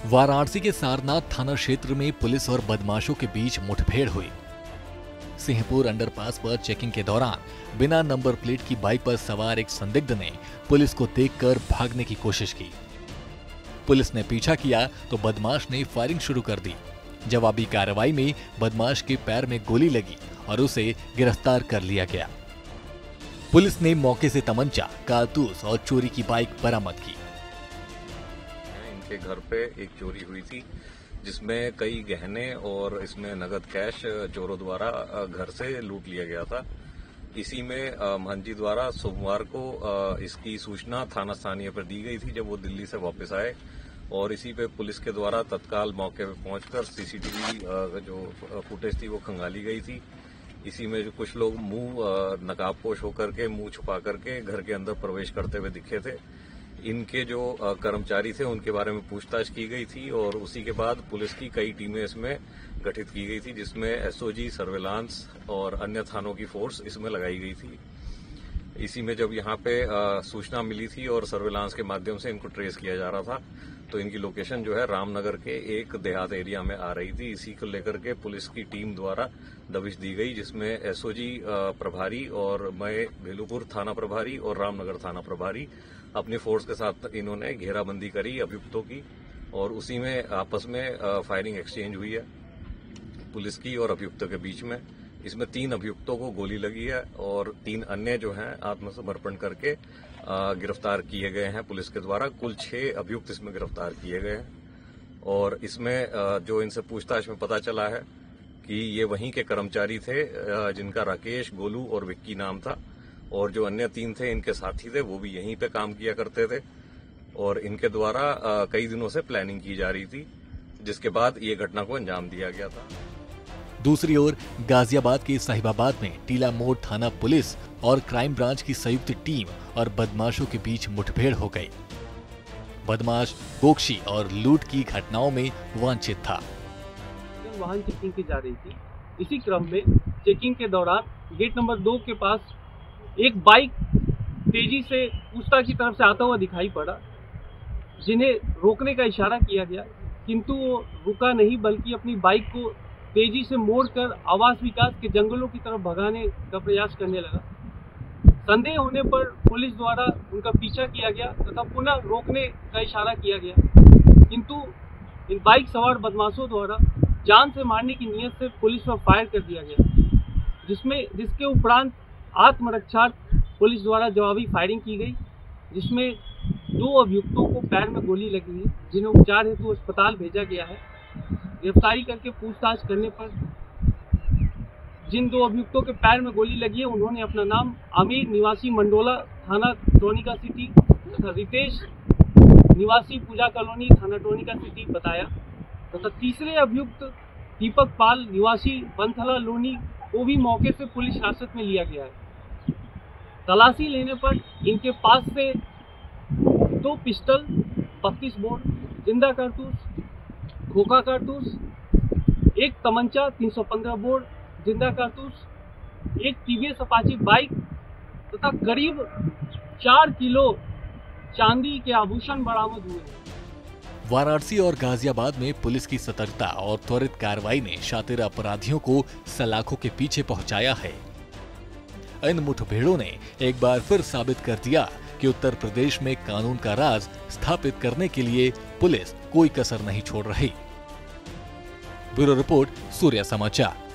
वाराणसी के सारनाथ थाना क्षेत्र में पुलिस और बदमाशों के बीच मुठभेड़ हुई। सिंहपुर अंडरपास पर चेकिंग के दौरान बिना नंबर प्लेट की बाइक पर सवार एक संदिग्ध ने पुलिस को देखकर भागने की कोशिश की। पुलिस ने पीछा किया तो बदमाश ने फायरिंग शुरू कर दी। जवाबी कार्रवाई में बदमाश के पैर में गोली लगी और उसे गिरफ्तार कर लिया गया। पुलिस ने मौके से तमंचा, कारतूस और चोरी की बाइक बरामद की। इनके घर पे एक चोरी हुई थी जिसमें कई गहने और इसमें नगद कैश चोरों द्वारा घर से लूट लिया गया था। इसी में महंजी द्वारा सोमवार को इसकी सूचना थाना स्थानीय पर दी गई थी जब वो दिल्ली से वापस आए, और इसी पे पुलिस के द्वारा तत्काल मौके पे पहुंचकर सीसीटीवी जो फुटेज थी वो खंगाली गई थी। इसी में जो कुछ लोग मुंह नकाबपोश होकर के, मुंह छुपा करके घर के अंदर प्रवेश करते हुए दिखे थे। इनके जो कर्मचारी थे उनके बारे में पूछताछ की गई थी और उसी के बाद पुलिस की कई टीमें इसमें गठित की गई थी, जिसमें एसओजी, सर्विलांस और अन्य थानों की फोर्स इसमें लगाई गई थी। इसी में जब यहाँ पे सूचना मिली थी और सर्विलांस के माध्यम से इनको ट्रेस किया जा रहा था, तो इनकी लोकेशन जो है रामनगर के एक देहात एरिया में आ रही थी। इसी को लेकर के पुलिस की टीम द्वारा दबिश दी गई, जिसमें एसओजी प्रभारी और मैं भेलूपुर थाना प्रभारी और रामनगर थाना प्रभारी अपनी फोर्स के साथ इन्होंने घेराबंदी करी अभियुक्तों की, और उसी में आपस में फायरिंग एक्सचेंज हुई है पुलिस की और अभियुक्तों के बीच में। इसमें 3 अभियुक्तों को गोली लगी है और 3 अन्य जो हैं आत्मसमर्पण करके गिरफ्तार किए गए हैं पुलिस के द्वारा। कुल 6 अभियुक्त इसमें गिरफ्तार किए गए हैं, और इसमें जो इनसे पूछताछ में पता चला है कि ये वहीं के कर्मचारी थे जिनका राकेश, गोलू और विक्की नाम था, और जो अन्य 3 थे इनके साथी थे वो भी यहीं पे काम किया करते थे, और इनके द्वारा कई दिनों से प्लानिंग की जा रही थी, जिसके बाद ये घटना को अंजाम दिया गया था। दूसरी ओर गाजियाबाद के साहिबाबाद में टीला मोड़ थाना पुलिस और क्राइम ब्रांच की संयुक्त टीम और बदमाशों के बीच मुठभेड़ हो गई। बदमाश गोकशी और लूट की घटनाओं में वांछित था। वाहन चेकिंग की जा रही थी। इसी क्रम में चेकिंग के दौरान गेट नंबर 2 के पास एक बाइक तेजी से पूछताछ की तरफ से आता हुआ दिखाई पड़ा, जिन्हें रोकने का इशारा किया गया, किंतु वो रुका नहीं बल्कि अपनी बाइक को तेजी से मोड़कर आवास विकास के जंगलों की तरफ भगाने का प्रयास करने लगा। संदेह होने पर पुलिस द्वारा उनका पीछा किया गया तथा पुनः रोकने का इशारा किया गया, किंतु इन बाइक सवार बदमाशों द्वारा जान से मारने की नीयत से पुलिस पर फायर कर दिया गया, जिसके उपरांत आत्मरक्षार्थ पुलिस द्वारा जवाबी फायरिंग की गई, जिसमें 2 अभियुक्तों को पैर में गोली लगी है, जिन्हें उपचार हेतु अस्पताल भेजा गया है। गिरफ्तारी करके पूछताछ करने पर जिन 2 अभियुक्तों के पैर में गोली लगी है उन्होंने अपना नाम आमिर निवासी मंडोला थाना टोनिका सिटी तथा रितेश निवासी पूजा कॉलोनी थाना टोनिका सिटी बताया, तथा तीसरे अभियुक्त दीपक पाल निवासी बनथला लोनी को भी मौके से पुलिस हिरासत में लिया गया है। तलाशी लेने पर इनके पास से 2 पिस्टल, 32 बोर जिंदा कारतूस, खोखा कारतूस, एक तमंचा 315 बोर जिंदा कारतूस, एक टीवीएस अपाची बाइक तथा करीब 4 किलो चांदी के आभूषण बरामद हुए हैं। वाराणसी और गाजियाबाद में पुलिस की सतर्कता और त्वरित कार्रवाई ने शातिर अपराधियों को सलाखों के पीछे पहुंचाया है। इन मुठभेड़ों ने एक बार फिर साबित कर दिया कि उत्तर प्रदेश में कानून का राज स्थापित करने के लिए पुलिस कोई कसर नहीं छोड़ रही। ब्यूरो रिपोर्ट, सूर्य समाचार।